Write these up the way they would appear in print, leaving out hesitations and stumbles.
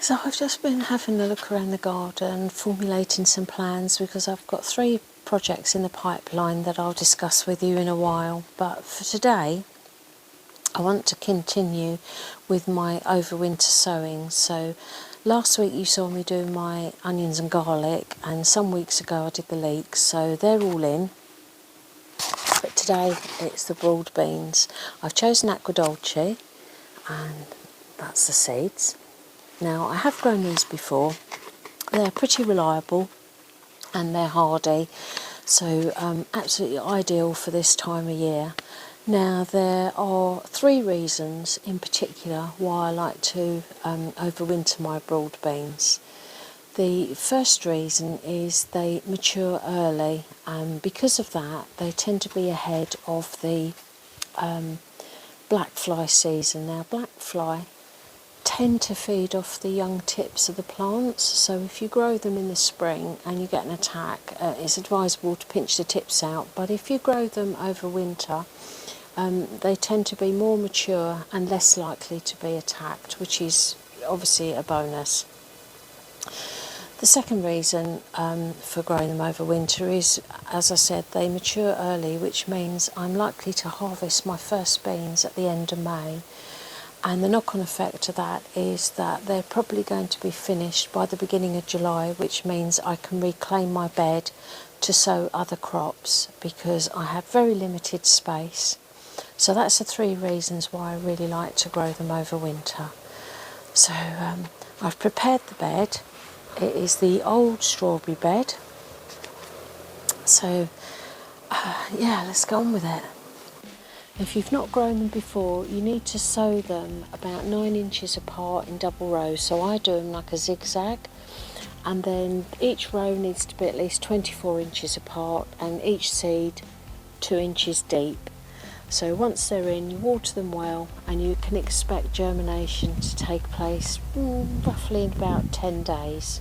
So I've just been having a look around the garden, formulating some plans, because I've got 3 projects in the pipeline that I'll discuss with you in a while. But for today, I want to continue with my overwinter sowing. So last week you saw me do my onions and garlic, and some weeks ago I did the leeks, so they're all in. But today it's the broad beans. I've chosen aqua dolce, and that's the seeds. Now, I have grown these before. They're pretty reliable and they're hardy, so absolutely ideal for this time of year. Now, there are 3 reasons in particular why I like to overwinter my broad beans. The first reason is they mature early, and because of that they tend to be ahead of the black fly season. Now, black fly tend to feed off the young tips of the plants, so if you grow them in the spring and you get an attack, it's advisable to pinch the tips out. But if you grow them over winter, they tend to be more mature and less likely to be attacked, which is obviously a bonus. The second reason for growing them over winter is, as I said, they mature early, which means I'm likely to harvest my first beans at the end of May. And the knock-on effect of that is that they're probably going to be finished by the beginning of July, which means I can reclaim my bed to sow other crops because I have very limited space. So that's the 3 reasons why I really like to grow them over winter. So I've prepared the bed. It is the old strawberry bed. So yeah, let's go on with it. If you've not grown them before, you need to sow them about 9 inches apart in double rows. So I do them like a zigzag, and then each row needs to be at least 24 inches apart and each seed 2 inches deep. So once they're in, you water them well, and you can expect germination to take place roughly in about 10 days.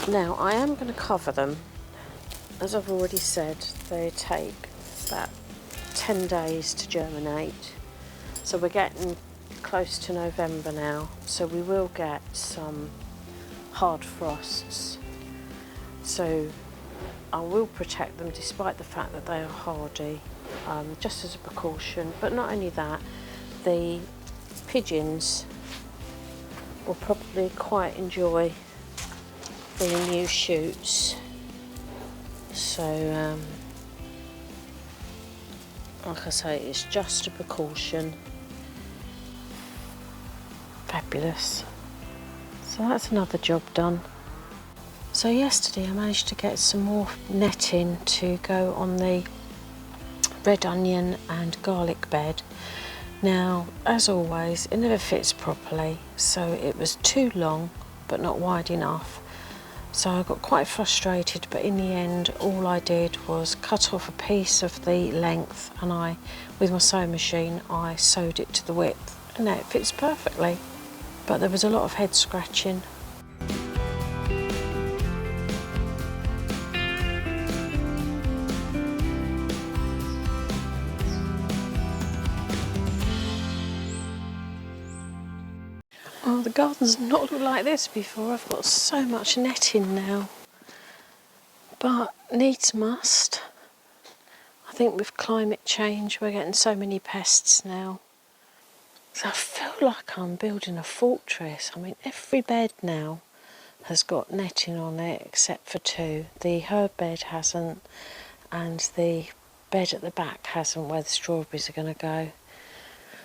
Now, I am going to cover them. As I've already said, they take about 10 days to germinate. So we're getting close to November now, so we will get some hard frosts. So I will protect them despite the fact that they are hardy, just as a precaution. But not only that, the pigeons will probably quite enjoy the new shoots. So like I say, it's just a precaution. Fabulous. So that's another job done. So yesterday I managed to get some more netting to go on the red onion and garlic bed. Now, as always, it never fits properly, so it was too long but not wide enough. So I got quite frustrated, but in the end all I did was cut off a piece of the length, and with my sewing machine I sewed it to the width, and now it fits perfectly. But there was a lot of head scratching. Oh, the garden's not looked like this before. I've got so much netting now. But needs must. I think with climate change we're getting so many pests now. So I feel like I'm building a fortress. I mean, every bed now has got netting on it except for 2. The herb bed hasn't, and the bed at the back hasn't, where the strawberries are going to go.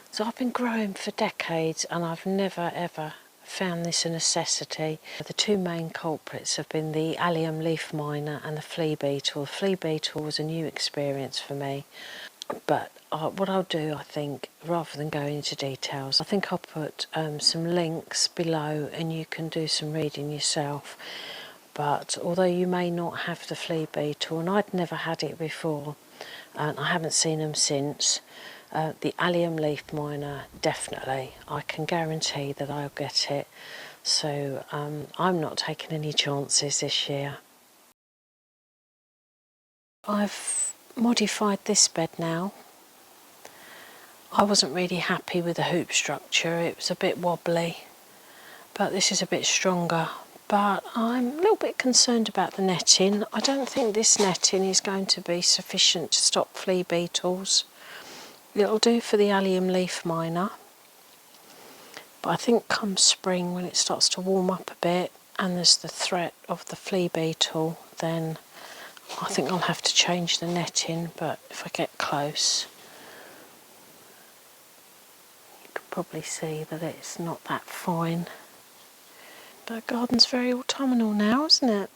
So I've been growing for decades and I've never ever found this a necessity. The 2 main culprits have been the Allium leaf miner and the flea beetle. The flea beetle was a new experience for me. But what I'll do, I think, rather than go into details, I think I'll put some links below and you can do some reading yourself. But although you may not have the flea beetle, and I'd never had it before, and I haven't seen them since, the Allium leaf miner, definitely. I can guarantee that I'll get it. So I'm not taking any chances this year. I've modified this bed now. I wasn't really happy with the hoop structure, it was a bit wobbly, but this is a bit stronger. But I'm a little bit concerned about the netting. I don't think this netting is going to be sufficient to stop flea beetles. It'll do for the Allium leaf miner, but I think come spring, when it starts to warm up a bit and there's the threat of the flea beetle, then I think I'll have to change the netting. But if I get close, probably see that it's not that fine. But garden's very autumnal now, isn't it?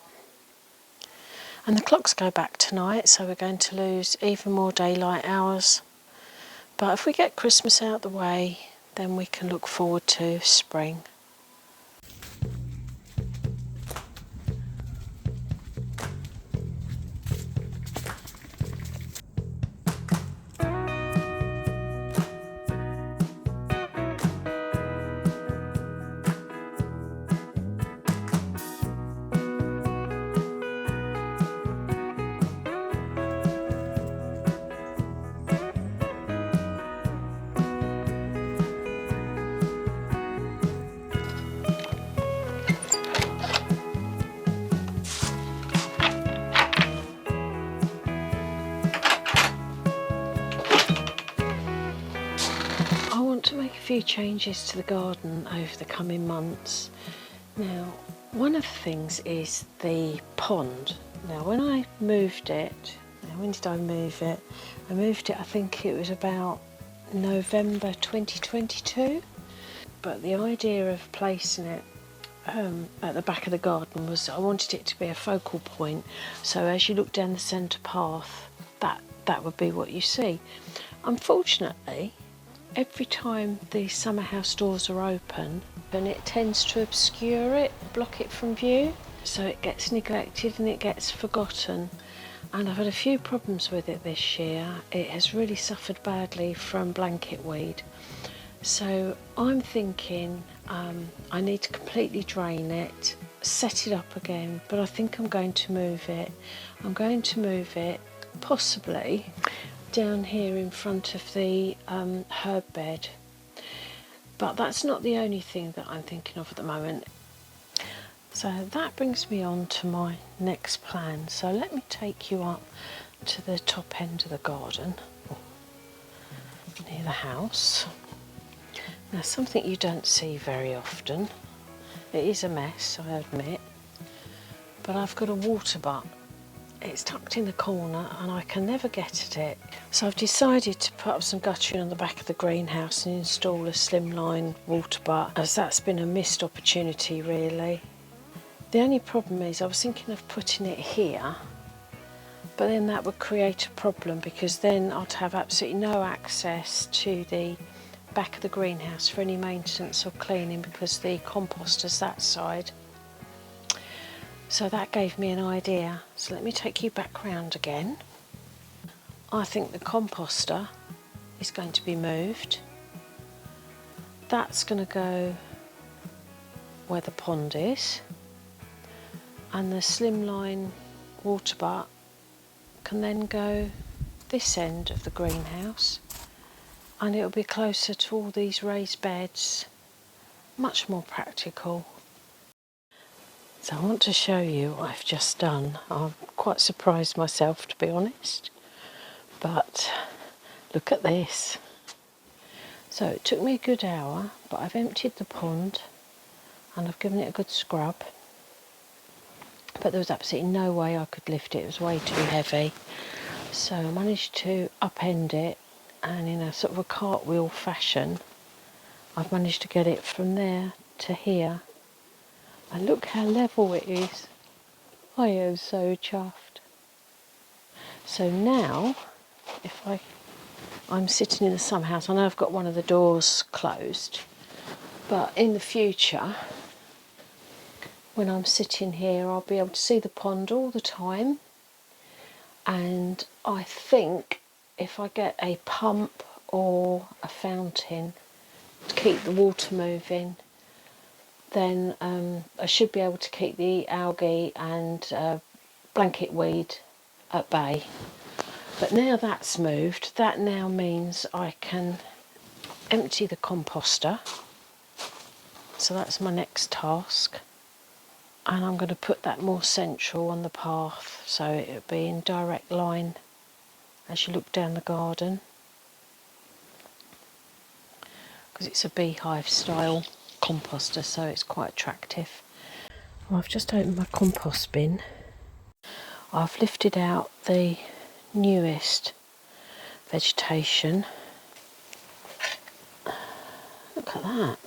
And the clocks go back tonight, so we're going to lose even more daylight hours. But if we get Christmas out the way, then we can look forward to spring. I want to make a few changes to the garden over the coming months. Now, one of the things is the pond. Now, when I moved it, when did I move it? I moved it, I think it was about November 2022. But the idea of placing it at the back of the garden was I wanted it to be a focal point. So as you look down the centre path, that would be what you see. Unfortunately, every time the summer house doors are open, then it tends to obscure it, block it from view, so it gets neglected and it gets forgotten. And I've had a few problems with it this year. It has really suffered badly from blanket weed. So I'm thinking I need to completely drain it, set it up again, but I think I'm going to move it. I'm going to move it possibly down here in front of the herb bed. But that's not the only thing that I'm thinking of at the moment. So that brings me on to my next plan. So let me take you up to the top end of the garden, near the house. Now, something you don't see very often. It is a mess, I admit, but I've got a water butt. It's tucked in the corner and I can never get at it. So I've decided to put up some guttering on the back of the greenhouse and install a slimline water butt, as that's been a missed opportunity really. The only problem is I was thinking of putting it here, but then that would create a problem because then I'd have absolutely no access to the back of the greenhouse for any maintenance or cleaning because the composter's that side. So that gave me an idea. So let me take you back round again. I think the composter is going to be moved. That's going to go where the pond is, and the slimline water butt can then go this end of the greenhouse, and it'll be closer to all these raised beds, much more practical. So I want to show you what I've just done. I'm quite surprised myself, to be honest, but look at this. So it took me a good hour, but I've emptied the pond and I've given it a good scrub, but there was absolutely no way I could lift it, it was way too heavy. So I managed to upend it, and in a sort of a cartwheel fashion I've managed to get it from there to here, and look how level it is. I am so chuffed. So now if I I'm sitting in the summer house. I know I've got one of the doors closed, but in the future, when I'm sitting here, I'll be able to see the pond all the time. And I think if I get a pump or a fountain to keep the water moving, then I should be able to keep the algae and blanket weed at bay. But now that's moved, that now means I can empty the composter. So that's my next task. And I'm going to put that more central on the path, so it'll be in direct line as you look down the garden. Because it's a beehive style composter, so it's quite attractive. Well, I've just opened my compost bin. I've lifted out the newest vegetation. Look at that.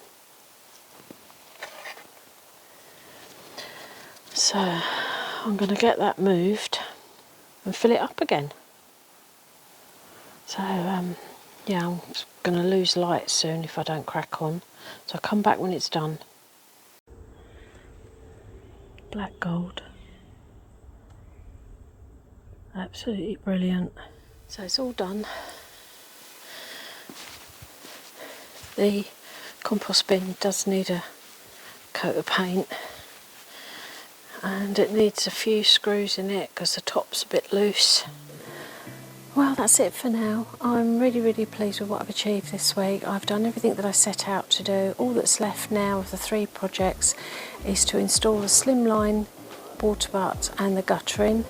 So I'm going to get that moved and fill it up again. So yeah, I'm going to lose light soon if I don't crack on. So I'll come back when it's done. Black gold. Absolutely brilliant. So it's all done. The compost bin does need a coat of paint, and it needs a few screws in it because the top's a bit loose. Well, that's it for now. I'm really pleased with what I've achieved this week. I've done everything that I set out to do. All that's left now of the 3 projects is to install the slimline water butt and the guttering,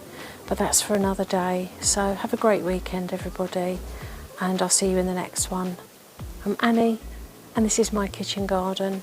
but that's for another day. So have a great weekend, everybody, and I'll see you in the next one. I'm Annie, and this is my kitchen garden.